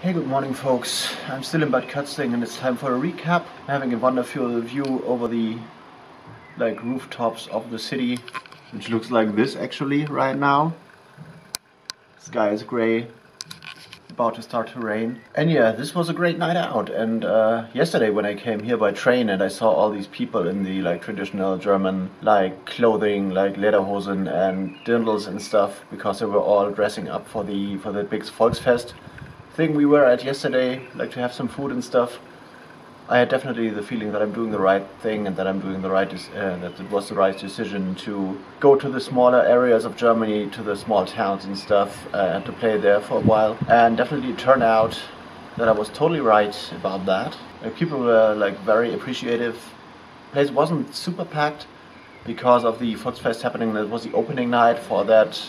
Hey, good morning folks. I'm still in Bad Kötzing and it's time for a recap. I'm having a wonderful view over the rooftops of the city, which looks like this actually right now. Sky is grey, about to start to rain. And yeah, this was a great night out. And yesterday when I came here by train and I saw all these people in the traditional German clothing, like lederhosen and dirndls and stuff, because they were all dressing up for the big Volksfest thing we were at yesterday, to have some food and stuff. I had definitely the feeling that I'm doing the right thing and that I'm doing the right, that it was the right decision to go to the smaller areas of Germany, to the small towns and stuff, and to play there for a while. And definitely it turned out that I was totally right about that. People were very appreciative. The place wasn't super packed because of the Volksfest happening. That was the opening night for that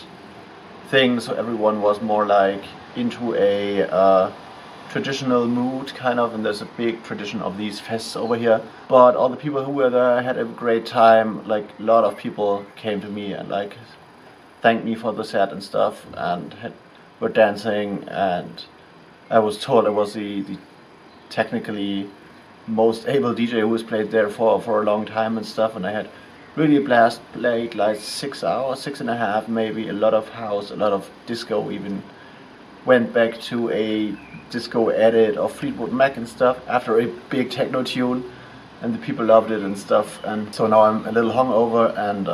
thing, so everyone was more into a traditional mood kind of, and there's a big tradition of these fests over here. But all the people who were there had a great time. A lot of people came to me and thanked me for the set and stuff, and were dancing, and I was told I was the technically most able DJ who has played there for a long time and stuff, and I had really a blast. Played 6 hours, 6.5 maybe, a lot of house, a lot of disco, even went back to a disco edit of Fleetwood Mac and stuff after a big techno tune, and the people loved it and stuff. And so now I'm a little hungover and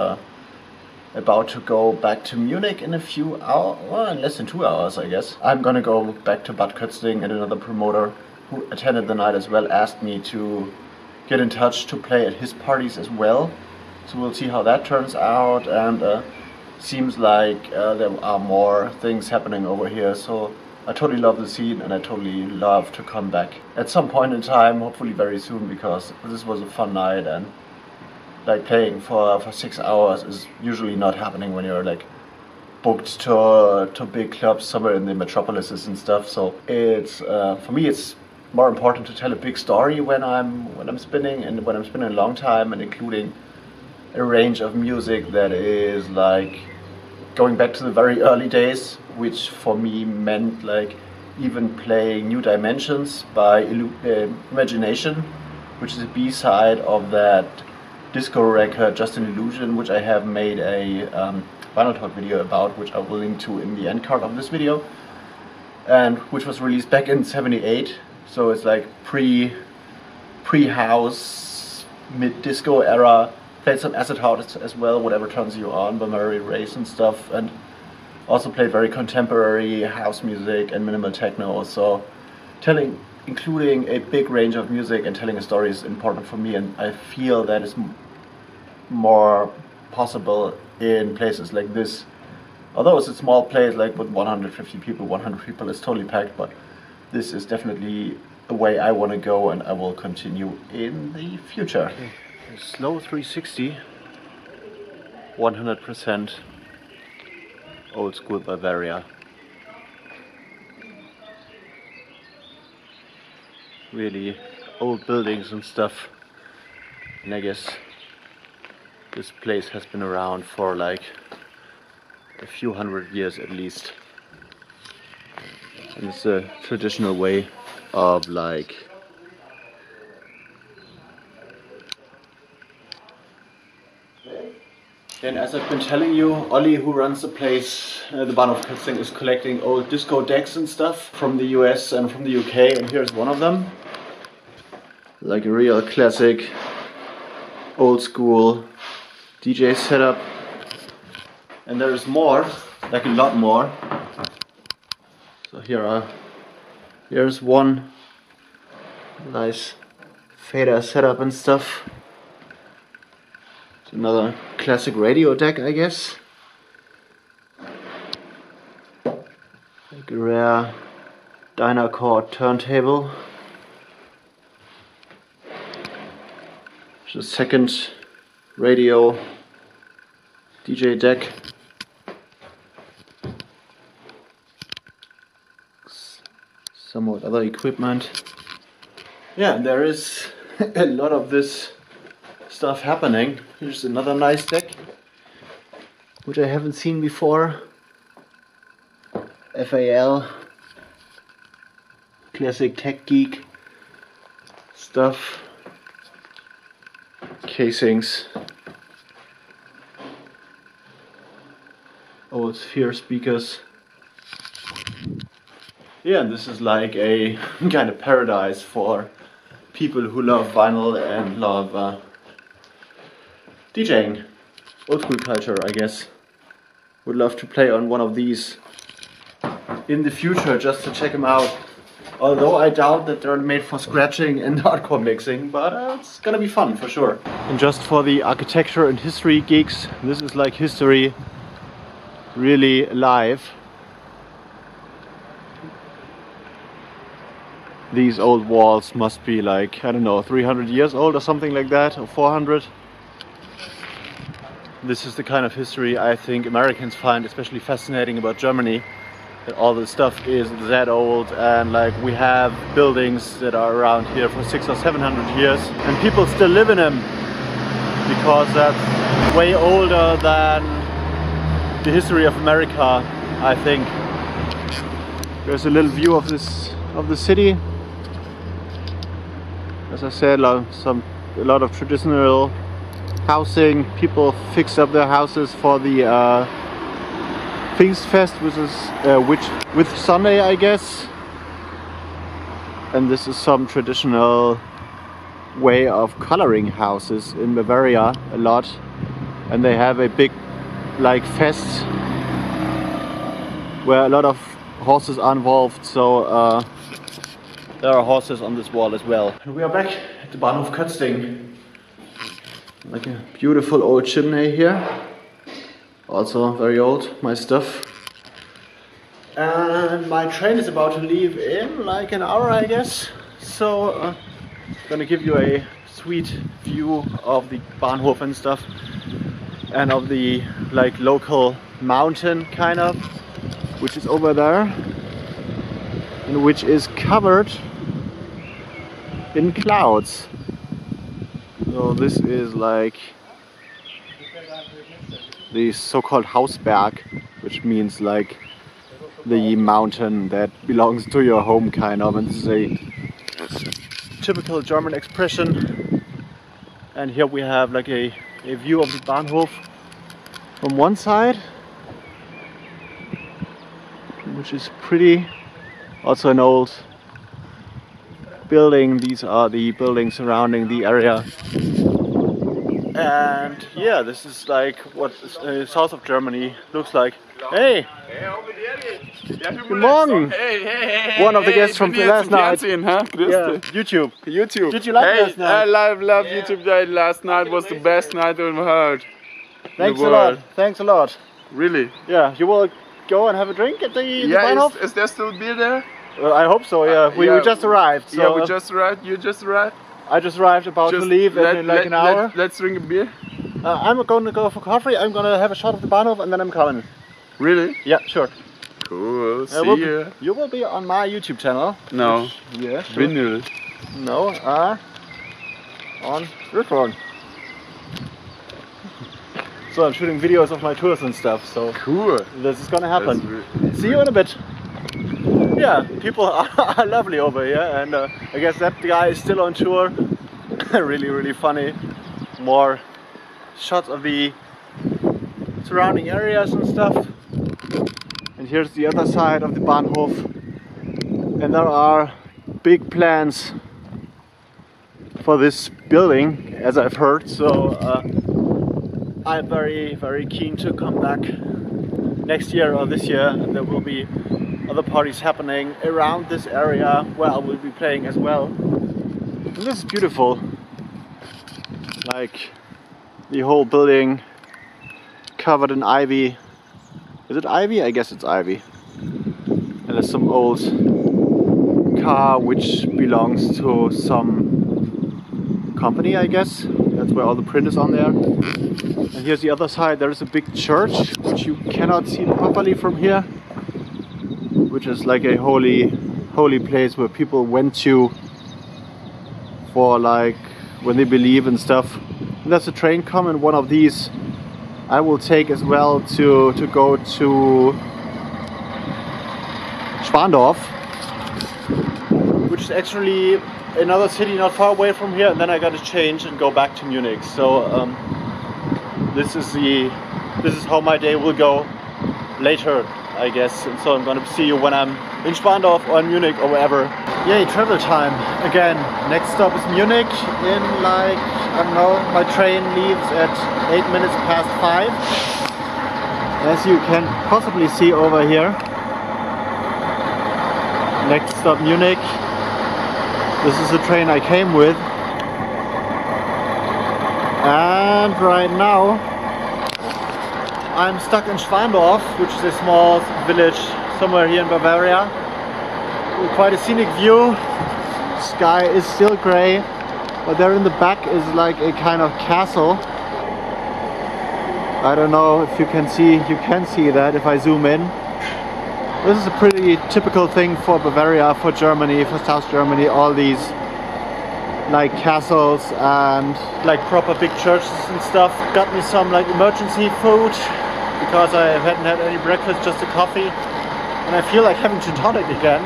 about to go back to Munich in a few hours, well, in less than 2 hours I guess. I'm gonna go back to Bad Kötzing, and another promoter who attended the night as well asked me to get in touch to play at his parties as well. So we'll see how that turns out, and seems like there are more things happening over here, so I totally love the scene and I totally love to come back at some point in time, hopefully very soon, because this was a fun night, and playing for 6 hours is usually not happening when you're booked to big clubs somewhere in the metropolises and stuff. So it's for me it's more important to tell a big story when I'm spinning, and when I'm spinning a long time, and including a range of music that is going back to the very early days, which for me meant even playing New Dimensions by Imagination, which is a B-side of that disco record Just an Illusion, which I have made a Vinyl Talk video about, which I will link to in the end card of this video, and which was released back in '78. So it's pre-house, mid-disco era. Played some acid house as well, whatever turns you on, by Mary Race and stuff, and also played very contemporary house music and minimal techno. So including a big range of music and telling a story is important for me, and I feel that is more possible in places like this. Although it's a small place, with 150 people, 100 people is totally packed, but this is definitely the way I want to go, and I will continue in the future. Okay. Slow 360, 100% old school Bavaria. Really old buildings and stuff. And I guess this place has been around for a few hundred years at least. And it's a traditional way of And as I've been telling you, Ollie, who runs the place, the Bahnhof Kötzing, is collecting old disco decks and stuff from the US and from the UK, and here's one of them. A real classic, old school DJ setup. And there's more, a lot more. So here's one nice fader setup and stuff. Another classic radio deck, I guess. A rare Dynacord turntable. There's a second radio DJ deck. Somewhat other equipment. Yeah, and there is a lot of this stuff happening. Here's another nice deck, which I haven't seen before. FAL classic tech geek stuff. Casings. Old sphere speakers. Yeah, and this is like a kind of paradise for people who love vinyl and love DJing. Old school culture, I guess. Would love to play on one of these in the future just to check them out. Although I doubt that they're made for scratching and hardcore mixing, but it's gonna be fun for sure. And just for the architecture and history geeks, this is like history really alive. These old walls must be like, I don't know, 300 years old or something like that, or 400. This is the kind of history I think Americans find especially fascinating about Germany. That all this stuff is that old, and like we have buildings that are around here for 600 or 700 years and people still live in them because that's way older than the history of America, I think. There's a little view of the city. As I said, a lot of traditional housing. People fix up their houses for the Pfingstfest, which Sunday, I guess. And this is some traditional way of coloring houses in Bavaria a lot. And they have a big like fest where a lot of horses are involved. So there are horses on this wall as well. And we are back at the Bahnhof Kötzting. Like a beautiful old chimney here. Also very old, my stuff. And my train is about to leave in like an hour, I guess. So I'm gonna give you a sweet view of the Bahnhof and stuff. And of the like local mountain kind of, which is over there. And which is covered in clouds. So this is like the so-called Hausberg, which means like the mountain that belongs to your home kind of, and this is a typical German expression. And here we have like a view of the Bahnhof from one side, which is pretty. Also an old building. These are the buildings surrounding the area. And yeah, this is like what south of Germany looks like. Hey! Good morning! Hey. One of the guests from last night. Yeah, YouTube. Did you like last night? I love YouTube. Last night was the best night I've heard. Thanks a lot. Thanks a lot. Really? Yeah, you will go and have a drink at the Bahnhof? Is there still beer there? I hope so, yeah. We just arrived. So yeah, we just arrived. You just arrived? I just arrived about to leave in like an hour. Let's drink a beer. I'm going to go for coffee. I'm going to have a shot of the Bahnhof and then I'm coming. Really? Yeah, sure. Cool. See you. You will be on my YouTube channel. No. Yeah, sure. Vinyl. No, on record. So I'm shooting videos of my tours and stuff. So cool. This is gonna happen. See you in a bit. Yeah, people are lovely over here, and I guess that guy is still on tour. really funny. More shots of the surrounding areas and stuff. And here's the other side of the Bahnhof, and there are big plans for this building, as I've heard. So I'm very keen to come back next year or this year, and there will be other parties happening around this area where I will be playing as well. And this is beautiful. Like the whole building covered in ivy. Is it ivy? I guess it's ivy. And there's some old car which belongs to some company, I guess. That's where all the print is on there. And here's the other side. There is a big church which you cannot see properly from here, which is like a holy place where people went to for like when they believe and stuff. And there's a train coming, one of these I will take as well to go to Schwandorf. which is actually another city not far away from here, and then I got to change and go back to Munich. So this is how my day will go later, I guess. And so I'm gonna see you when I'm in Schwandorf or in Munich or wherever. Yay, travel time again. Next stop is Munich in like, I don't know, my train leaves at 8 minutes past 5. As you can possibly see over here. Next stop Munich. This is the train I came with. And right now I'm stuck in Schwandorf, which is a small village somewhere here in Bavaria. With quite a scenic view. Sky is still grey, but there in the back is like a kind of castle. I don't know if you can see that if I zoom in. This is a pretty typical thing for Bavaria, for Germany, for South Germany, all these like castles and like proper big churches and stuff. Got me some like emergency food because I hadn't had any breakfast, just a coffee. And I feel like having gin tonic again,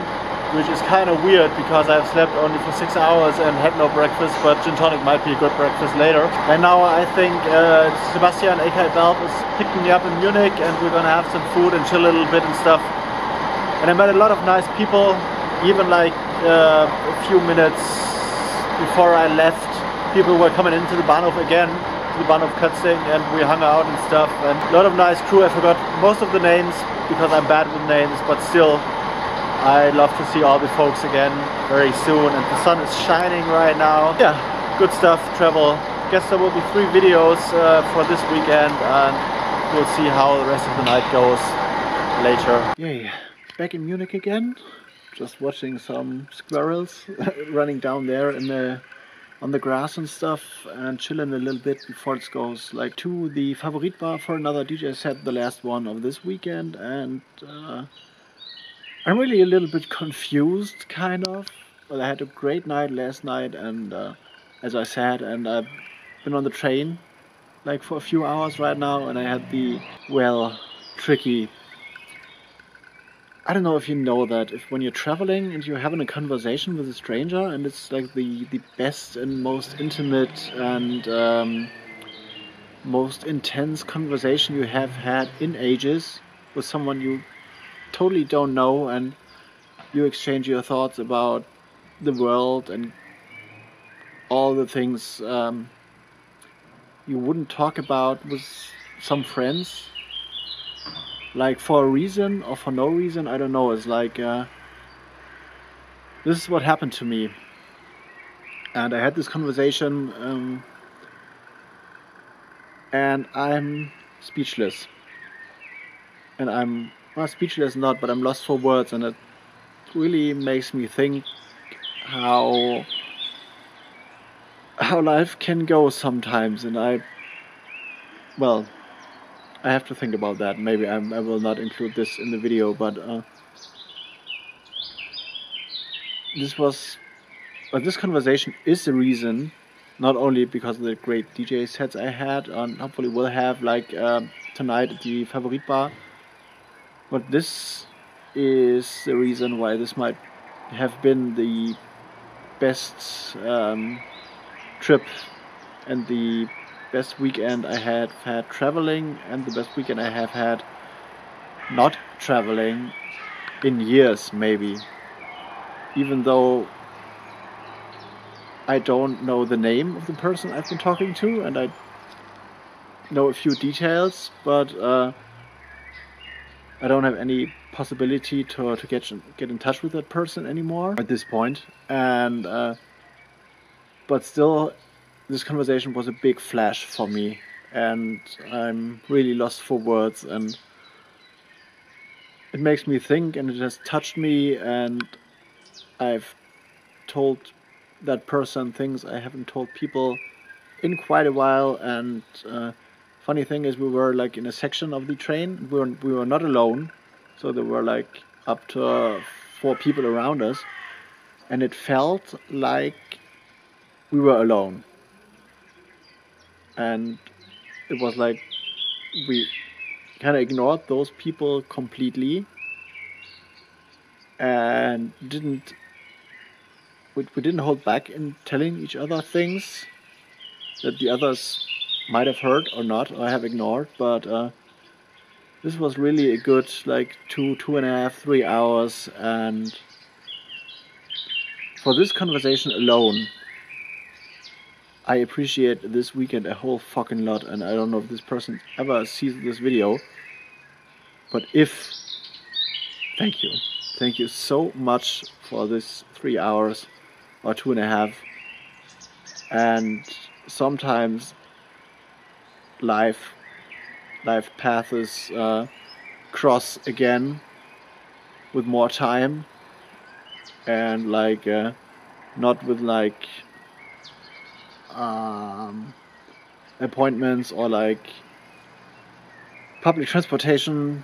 which is kind of weird because I've slept only for 6 hours and had no breakfast, but gin tonic might be a good breakfast later. And now I think Sebastian aka Balb is picking me up in Munich and we're gonna have some food and chill a little bit and stuff. And I met a lot of nice people, even like a few minutes before I left. People were coming into the Bahnhof again, to the Bahnhof Kötzing, and we hung out and stuff. And a lot of nice crew. I forgot most of the names because I'm bad with names, but still, I'd love to see all the folks again very soon. And the sun is shining right now. Yeah, good stuff, travel. Guess there will be 3 videos for this weekend, and we'll see how the rest of the night goes later. Yay. Back in Munich again, just watching some squirrels running down there on the grass and stuff, and chilling a little bit before it goes like to the Favorit bar for another DJ set, the last one of this weekend. And I'm really a little bit confused, kind of. Well, I had a great night last night, and as I said, and I've been on the train like for a few hours right now, and I had the, well, tricky, I don't know if you know that, if when you're traveling and you're having a conversation with a stranger and it's like the best and most intimate and most intense conversation you have had in ages with someone you totally don't know, and you exchange your thoughts about the world and all the things you wouldn't talk about with some friends. Like for a reason or for no reason, I don't know. It's like, this is what happened to me. And I had this conversation and I'm speechless. And I'm, well, speechless not, but I'm lost for words, and it really makes me think how life can go sometimes. And I have to think about that. Maybe I will not include this in the video, but this conversation is the reason, not only because of the great DJ sets I had and hopefully will have like tonight at the Favorit bar, but this is the reason why this might have been the best trip and the best weekend I have had traveling, and the best weekend I have had not traveling in years, maybe. Even though I don't know the name of the person I've been talking to, and I know a few details, but I don't have any possibility to get in touch with that person anymore at this point. And but still, this conversation was a big flash for me, and I'm really lost for words, and it makes me think, and it has touched me, and I've told that person things I haven't told people in quite a while. And funny thing is, we were like in a section of the train, we were not alone, so there were like up to 4 people around us, and it felt like we were alone. And it was like we kind of ignored those people completely and didn't we didn't hold back in telling each other things that the others might have heard or not, or have ignored, but this was really a good, like, 2.5, 3 hours, and for this conversation alone, I appreciate this weekend a whole fucking lot, and I don't know if this person ever sees this video, but if, thank you. Thank you so much for this 3 hours or 2.5, and sometimes life paths cross again with more time, and like not with like appointments or like public transportation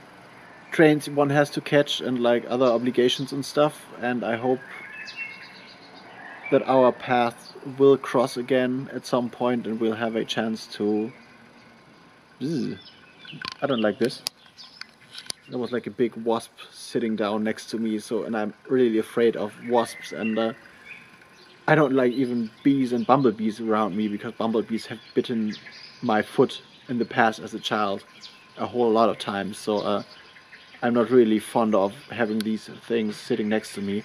trains one has to catch and like other obligations and stuff, and I hope that our paths will cross again at some point and we'll have a chance to... I don't like this. There was like a big wasp sitting down next to me, so, and I'm really afraid of wasps, and I don't like even bees and bumblebees around me, because bumblebees have bitten my foot in the past as a child a whole lot of times, so I'm not really fond of having these things sitting next to me.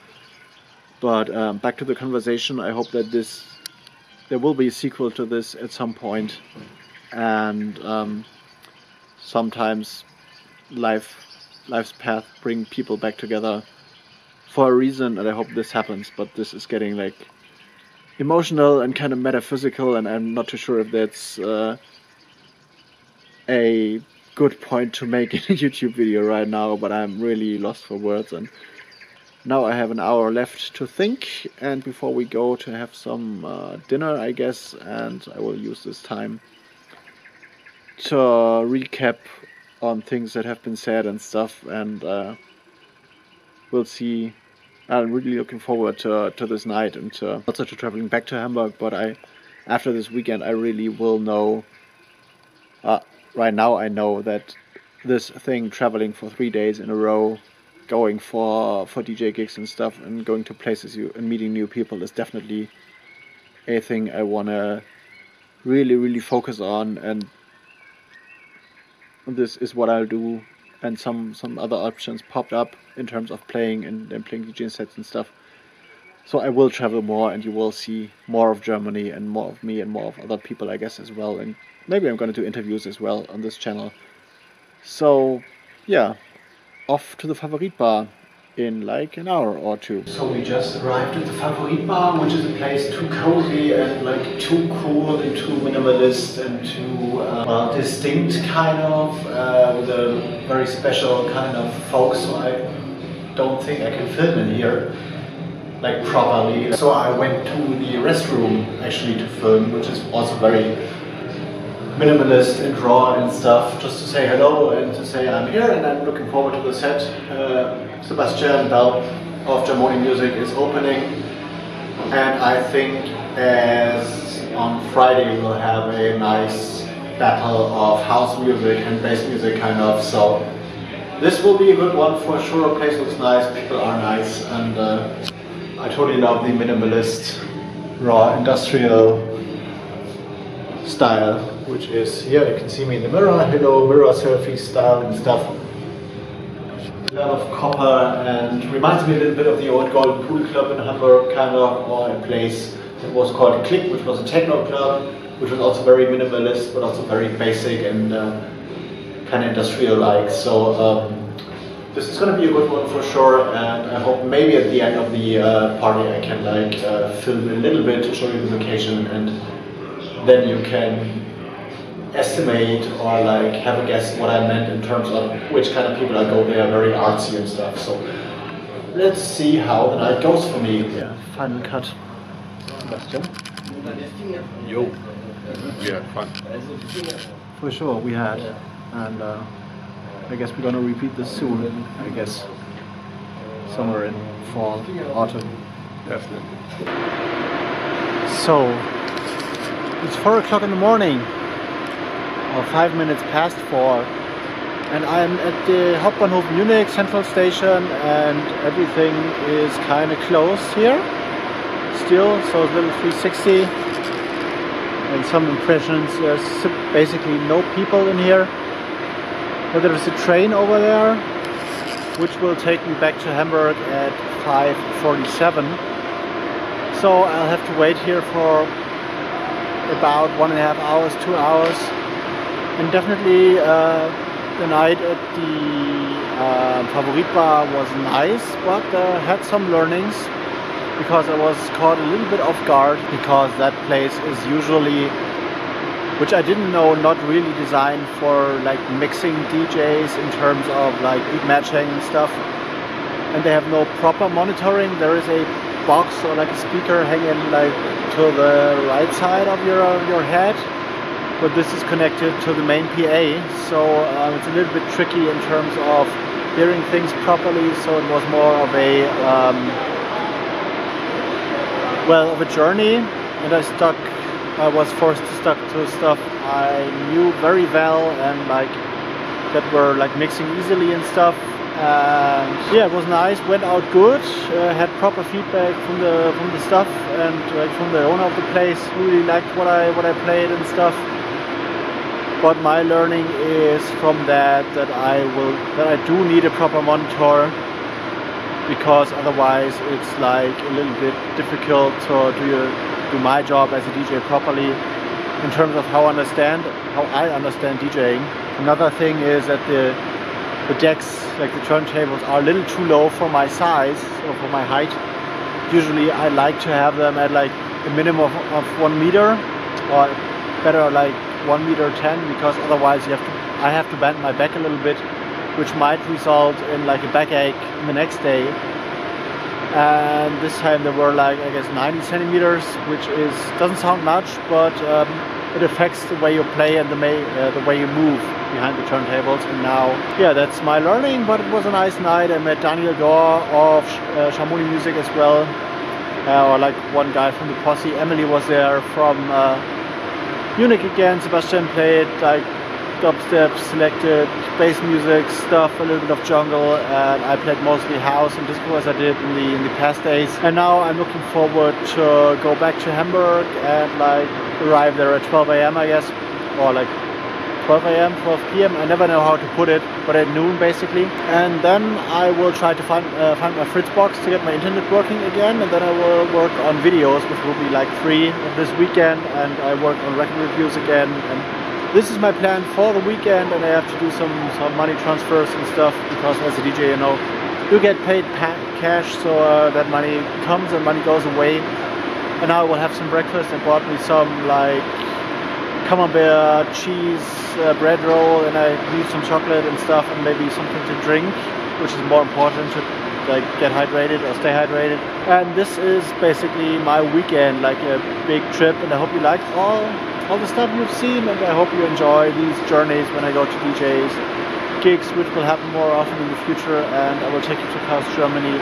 But back to the conversation, I hope that there will be a sequel to this at some point, and sometimes life's path bring people back together for a reason, and I hope this happens, but this is getting like emotional and kind of metaphysical, and I'm not too sure if that's a good point to make in a YouTube video right now, but I'm really lost for words, and now I have an hour left to think, and before we go to have some dinner, I guess, and I will use this time to recap on things that have been said and stuff, and we'll see. I'm really looking forward to this night, and also to traveling back to Hamburg, but after this weekend I really will know. Right now I know that this thing, traveling for 3 days in a row, going for DJ gigs and stuff, and going to places and meeting new people, is definitely a thing I wanna really focus on, and this is what I'll do. And some other options popped up in terms of playing and playing DJ sets and stuff. So I will travel more, and you will see more of Germany and more of me and more of other people, I guess, as well. And maybe I'm going to do interviews as well on this channel. So yeah, off to the Favorit Bar in like an hour or two. So we just arrived at the Favorit Bar, which is a place too cozy and like too cool and too minimalist and too distinct kind of, with a very special kind of folk, so I don't think I can film in here like properly. So I went to the restroom actually to film, which is also very minimalist and raw and stuff, just to say hello and to say I'm here and I'm looking forward to the set. Sebastian Bell of Jahmoni Music is opening, and I think as on Friday we'll have a nice battle of house music and bass music kind of, so this will be a good one for sure. The place looks nice, people are nice, and I totally love the minimalist, raw, industrial style, which is here. You can see me in the mirror. Hello, mirror selfie style and stuff. A lot of copper, and reminds me a little bit of the old Golden Pool Club in Hamburg, kind of, or a place that was called Click, which was a techno club, which was also very minimalist, but also very basic and kind of industrial-like. So this is going to be a good one for sure, and I hope maybe at the end of the party I can like film a little bit to show you the location, and then you can estimate or like have a guess what I meant in terms of which kind of people I go there, very artsy and stuff. So let's see how the night goes for me. Yeah, final cut. Sebastian? Yo, we had fun. For sure we had, and I guess we're gonna repeat this soon, I guess somewhere in fall, autumn. Definitely. So it's 4 o'clock in the morning, or 5 minutes past 4, and I'm at the Hauptbahnhof Munich Central Station, and everything is kind of closed here. still, so a little 360 and some impressions. There's basically no people in here, but there is a train over there which will take me back to Hamburg at 5:47. So I'll have to wait here for about 1.5 hours, 2 hours, and definitely the night at the Favorit Bar was nice, but had some learnings because I was caught a little bit off guard, because that place is usually, which I didn't know, not really designed for like mixing DJs in terms of like beat matching and stuff, and they have no proper monitoring. There is a box or like a speaker hanging like to the right side of your head, but this is connected to the main PA, so it's a little bit tricky in terms of hearing things properly. So it was more of a of a journey, and I was forced to stuck to stuff I knew very well and like that were like mixing easily and stuff. And yeah, it was nice, went out good, had proper feedback from the stuff, and like from the owner of the place, really liked what I played and stuff. But my learning is from that I do need a proper monitor, because otherwise it's like a little bit difficult to do my job as a DJ properly in terms of how I understand DJing. Another thing is that the decks, like the turntables, are a little too low for my size or for my height. Usually I like to have them at like a minimum of 1 meter, or better like 1.10 meters, because otherwise I have to bend my back a little bit, which might result in like a backache the next day. And this time there were like, I guess, 90 centimeters, which doesn't sound much, but it affects the way you play and the way you move behind the turntables. And now, yeah, that's my learning. But it was a nice night. I met Daniel Dor of Jahmoni Music as well, or like one guy from the posse. Emily was there from Munich again. Sebastian played like dubstep, selected bass music stuff, a little bit of jungle, and I played mostly house and disco as I did in the past days. And now I'm looking forward to go back to Hamburg and like arrive there at 12 AM, I guess, or like 12 AM, 12 PM. I never know how to put it, but at noon basically. And then I will try to find my Fritz box to get my internet working again, and then I will work on videos, which will be like 3 this weekend, and I work on record reviews again. And this is my plan for the weekend, and I have to do some money transfers and stuff, because as a DJ, you know, you get paid cash, so that money comes and money goes away. And now I will have some breakfast. I bought me some like camembert cheese bread roll, and I need some chocolate and stuff, and maybe something to drink, which is more important to like get hydrated or stay hydrated. And this is basically my weekend, like a big trip, and I hope you liked all the stuff you've seen, and I hope you enjoy these journeys when I go to DJs gigs, which will happen more often in the future. And I will take you to Chaos Germany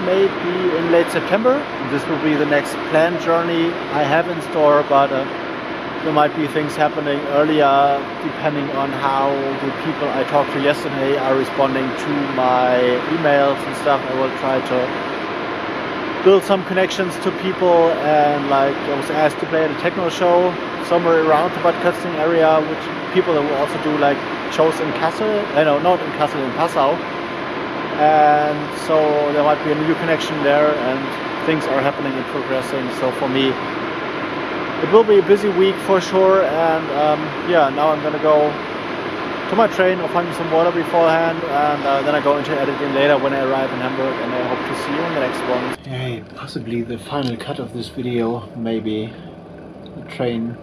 maybe in late September. This will be the next planned journey I have in store, but there might be things happening earlier depending on how the people I talked to yesterday are responding to my emails and stuff. I will try to build some connections to people, and like I was asked to play at a techno show somewhere around the Bad Kötzing area, which people that will also do like shows in Kassel, not in Kassel, in Passau. And so there might be a new connection there, and things are happening and progressing. So for me, it will be a busy week for sure. And yeah, now I'm gonna go to my train. I'll find some water beforehand, and then I go into editing later when I arrive in Hamburg, and I hope to see you in the next one. Hey, possibly the final cut of this video, maybe. The train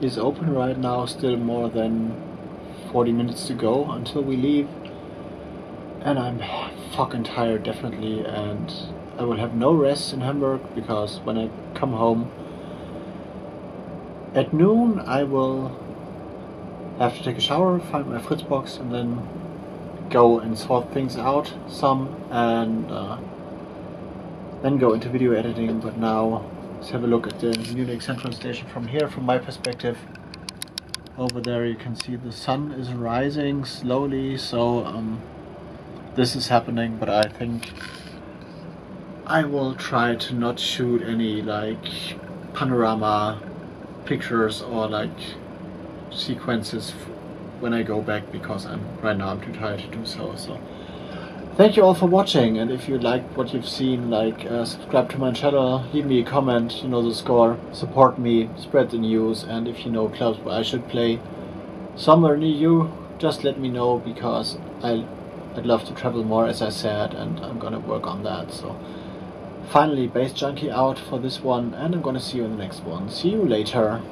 is open right now, still more than 40 minutes to go until we leave. And I'm fucking tired, definitely, and I will have no rest in Hamburg, because when I come home at noon I will have to take a shower, find my Fritz box, and then go and sort things out and then go into video editing. But now let's have a look at the Munich Central Station from here, from my perspective. Over there you can see the sun is rising slowly, so this is happening, but I think I will try to not shoot any like panorama pictures or like sequences when I go back, because right now I'm too tired to do so. So thank you all for watching, and if you like what you've seen, like subscribe to my channel, leave me a comment, you know the score, support me, spread the news, and if you know clubs where I should play somewhere near you, just let me know, because I'd love to travel more, as I said, and I'm gonna work on that. So finally, Baze Junkie out for this one, and I'm gonna see you in the next one. See you later.